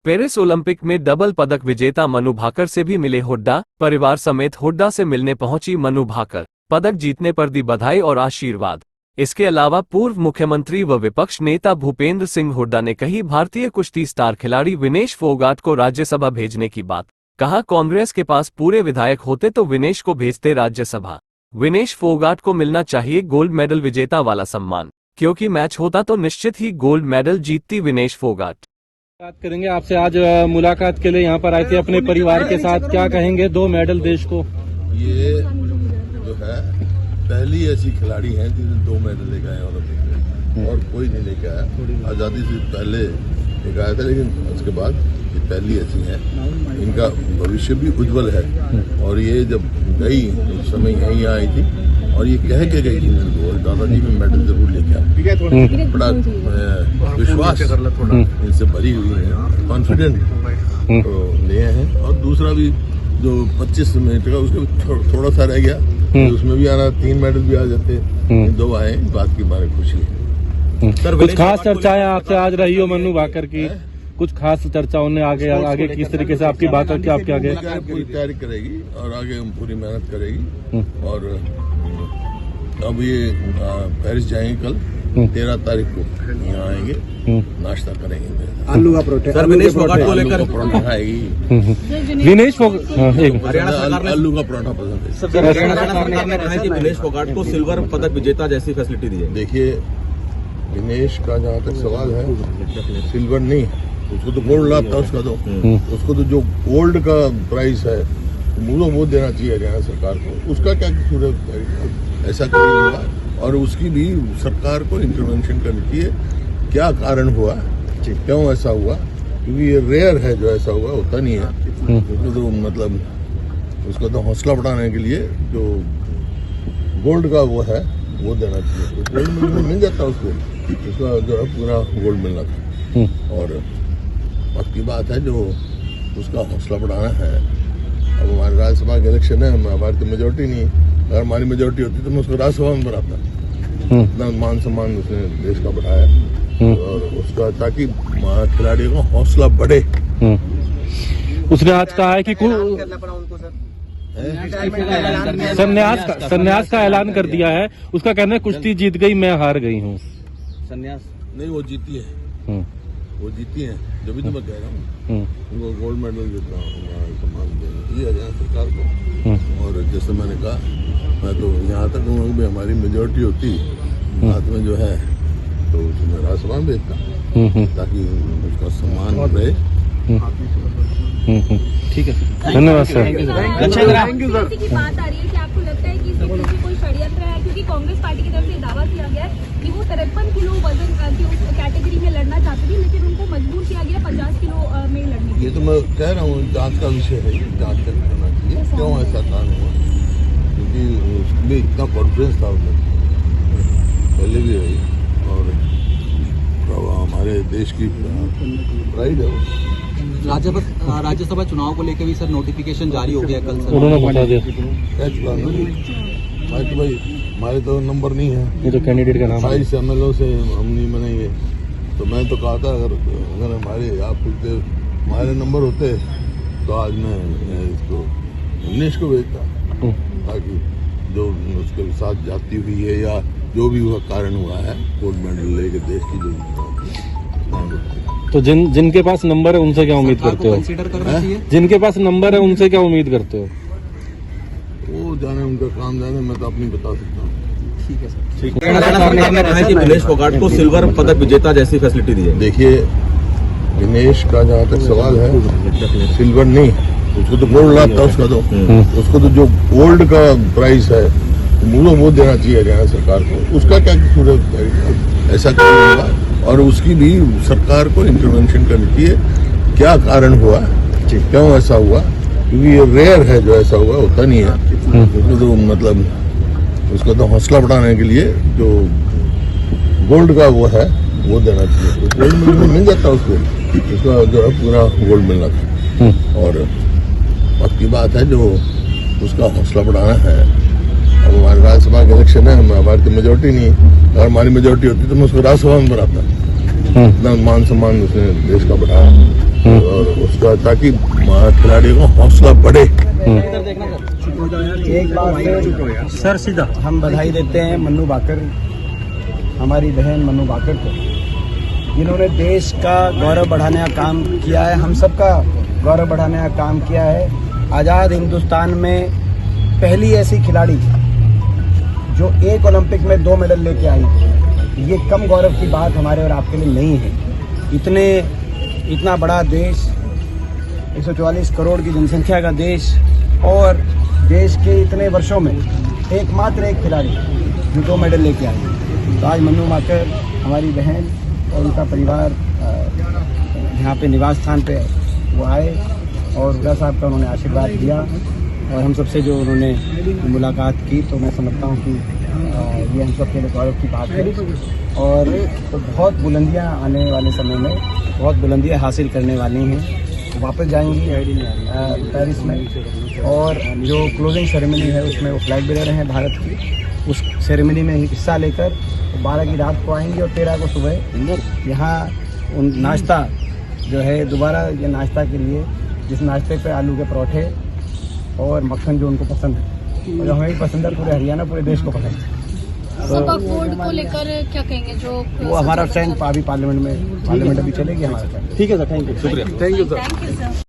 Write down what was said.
Paris Olympic में double पदक विजेता मनु भाकर से भी मिले हुड्डा। परिवार समेत हुड्डा से मिलने पहुंची मनु भाकर। पदक जीतने पर दी बधाई और आशीर्वाद। इसके अलावा पूर्व मुख्यमंत्री व विपक्ष नेता भूपेंद्र सिंह हुड्डा ने कही भारतीय कुश्ती स्टार खिलाड़ी विनेश फोगाट को राज्यसभा भेजने की बात। कहा कांग्रेस के पास पूरे विधायक होते तो विनेश को भेजते राज्यसभा। विनेश फोगाट को मिलना चाहिए गोल्ड मेडल विजेता वाला सम्मान, क्योंकि मैच होता तो निश्चित ही गोल्ड मेडल जीतती विनेश फोगाट। बात करेंगे आपसे। आज मुलाकात के लिए यहाँ पर आए थे अपने परिवार के साथ, क्या कहेंगे 2 मेडल देश को? ये जो है पहली ऐसी खिलाड़ी है जिन्होंने 2 मेडल लेके आए ओलंपिक में, और कोई नहीं लेके आया। आज़ादी से पहले एक आया था, लेकिन उसके बाद ये पहली ऐसी है। इनका भविष्य भी उज्जवल है। और ये जब गई उस समय यहीं आई थी और ये कह के गई थी मेरे को, दादाजी में मेडल जरूर लेके आए। बड़ा विश्वास इनसे भरी हुई है, कॉन्फिडेंट तो लिए हैं। और दूसरा भी जो 25 मिनट का उसके थोड़ा सा रह गया, तो उसमें भी आना 3 मेडल भी आ जाते, 2 आए। इस बात की बारे खुशी है। कुछ खास चर्चाएं आपसे आज रही हो मनु भाकर की? कुछ खास चर्चा उन्हें आगे किस तरीके से आपकी बात रखी आपके आगे? पूरी तैयारी करेगी और आगे हम पूरी मेहनत करेगी। और अब ये पेरिस जाएंगे कल 13 तारीख को, यहाँ आएंगे, नाश्ता करेंगे। आलू का परोठा, सर विनेश फोगाट को लेकर परोठा खाएगी। विनेश आलू का परोठा पसंद है। सरकार ने कहा है कि विनेश फोगाट को सिल्वर पदक विजेता जैसी फैसिलिटी दी है। देखिए, विनेश का जहाँ तक सवाल है, सिल्वर नहीं, उसको तो गोल्ड लाभ था उसका, तो उसको तो जो गोल्ड का प्राइस है वो देना चाहिए हरियाणा सरकार को। उसका क्या कसूर है? ऐसा कभी नहीं हुआ। और उसकी भी सरकार को इंटरवेंशन करनी चाहिए, क्या कारण हुआ, क्यों ऐसा हुआ, क्योंकि ये रेयर है जो ऐसा हुआ, होता नहीं है। तो मतलब उसका तो हौसला बढ़ाने के लिए जो गोल्ड का वो है वो देना चाहिए। गोल्ड मिल जाता उसको, उसका जो है पूरा गोल्ड मिलना था। और वक्त की बात है, जो उसका हौसला बढ़ाना है। अब हमारे राज्यसभा के इलेक्शन है, हमारी तो मेजोरिटी नहीं है। अगर हमारी मेजोरिटी होती तो मैं उसको राज्यसभा में बनाता। इतना मान सम्मान उसने देश का बढ़ाया, और उसका ताकि खिलाड़ियों का हौसला बढ़े। उसने आज कहा है कि संन्यास का ऐलान कर दिया है। उसका कहना है कुश्ती जीत गई, मैं हार गई हूँ। संन्यास नहीं, वो जीती है, वो जीती है, जब भी तो मैं कह रहा हूँ उनको गोल्ड मेडल देता हूँ, सम्मान देना ये हरियाणा सरकार को। और जैसे मैंने कहा, मैं तो यहाँ तक हूँ कि हमारी मेजोरिटी होती हाथ में जो है, तो उसमें राज्यसभा में भेजता, ताकि उसका सम्मान रहे। ठीक है, धन्यवाद सर। की बात आ रही है कि आपको लगता है कि इसके पीछे कोई षड्यंत्र है? क्योंकि कांग्रेस पार्टी की तरफ से दावा किया गया है कि वो 53 किलो वजन की उस कैटेगरी में लड़ना चाहती थी, लेकिन उनको मजबूर किया गया 50 किलो में लड़ने के लिए। ये तो मैं कह रहा हूँ, जांच का विषय है, जांच करना चाहिए क्यों ऐसा कारण हुआ, क्योंकि उसमें इतना कॉन्फिडेंस था उसमें पहले भी रही, और हमारे देश की प्राइड है। राज्यसभा चुनाव को लेकर भी सर नोटिफिकेशन जारी हो गया कल। उन्होंने बता दिया भाई, हमारे तो नंबर नहीं है, ये तो कैंडिडेट का नाम है। 28 MLO से हम नहीं बनेंगे। तो मैं तो कहा था, अगर हमारे आप पूछते हमारे नंबर होते तो आज मैं इसको विनेश को भेजता, ताकि जो उसके साथ जाती हुई है या जो भी हुआ कारण हुआ है, गोल्ड मेडल लेके देश की जो। तो जिनके पास नंबर है उनसे क्या उम्मीद करते हो? जिनके पास नंबर है उनसे क्या उम्मीद करते हो? वो जाने, उनका काम जाने, मैं तो अपनी बता सकता हूँ। ठीक है सर। सरकार ने कहा है कि विनेश फोगाट को सिल्वर पदक विजेता जैसी फैसिलिटी दी है। देखिए, विनेश का जहाँ तक सवाल है, सिल्वर नहीं, उसको तो गोल्ड लाभ था उसका, तो उसको तो जो गोल्ड का प्राइस है वो देना चाहिए हरियाणा सरकार को। उसका क्या कसूर है? ऐसा क्यों हुआ? और उसकी भी सरकार को इंटरवेंशन करनी चाहिए, क्या कारण हुआ, क्यों ऐसा हुआ, क्योंकि ये रेयर है जो ऐसा हुआ, होता नहीं है। तो मतलब उसका तो हौसला बढ़ाने के लिए जो गोल्ड का वो है वो देना चाहिए। गोल्ड मिल जाता उसको, उसका जो है पूरा गोल्ड मिलना था। और वक्त की बात है, जो उसका हौसला बढ़ाना है। अब हमारे राज्यसभा के इलेक्शन है, हमारी तो मेजोरिटी नहीं है। अगर हमारी मेजोरिटी होती तो मैं उसको राज्यसभा में बनाता। इतना मान सम्मान उसने देश का बढ़ाया और उसका ताकि खिलाड़ियों का हौसला बढ़े। एक बार सर सीधा हम बधाई देते हैं मन्नू भाकर, हमारी बहन मन्नू भाकर को, जिन्होंने देश का गौरव बढ़ाने का काम किया है, हम सबका गौरव बढ़ाने का काम किया है। आज़ाद हिंदुस्तान में पहली ऐसी खिलाड़ी जो एक ओलंपिक में 2 मेडल लेके आई, ये कम गौरव की बात हमारे और आपके लिए नहीं है। इतना बड़ा देश, 144 करोड़ की जनसंख्या का देश, और देश के इतने वर्षों में एकमात्र एक खिलाड़ी जो 2 मेडल लेके आई। तो आज मन्नू भाकर हमारी बहन और उनका परिवार यहाँ पे निवास स्थान पे वो आए और हुड्डा साहब का उन्होंने आशीर्वाद दिया और हम सबसे जो उन्होंने मुलाकात की, तो मैं समझता हूँ कि ये हम सब के लिए गौरव की बात है और तो बहुत बुलंदियाँ आने वाले समय में बहुत बुलंदियाँ हासिल करने वाली हैं। वापस जाएंगी पेरिस में और जो क्लोजिंग सेरेमनी है उसमें वो फ्लैग बेरर हैं भारत की, उस सेरेमनी में हिस्सा लेकर 12 की रात को आएंगी और 13 को सुबह यहाँ उन नाश्ता जो है दोबारा ये नाश्ता के लिए, जिस नाश्ते पे आलू के परोठे और मक्खन जो उनको पसंद है और जो हमें भी पसंद है, पूरे हरियाणा पूरे देश को पसंद है। वक्फ बोर्ड को लेकर क्या कहेंगे? जो वो हमारा स्टैंड अभी पार्लियामेंट अभी चलेगी हमारा स्टैंड। ठीक है सर, थैंक यू, शुक्रिया, थैंक यू सर।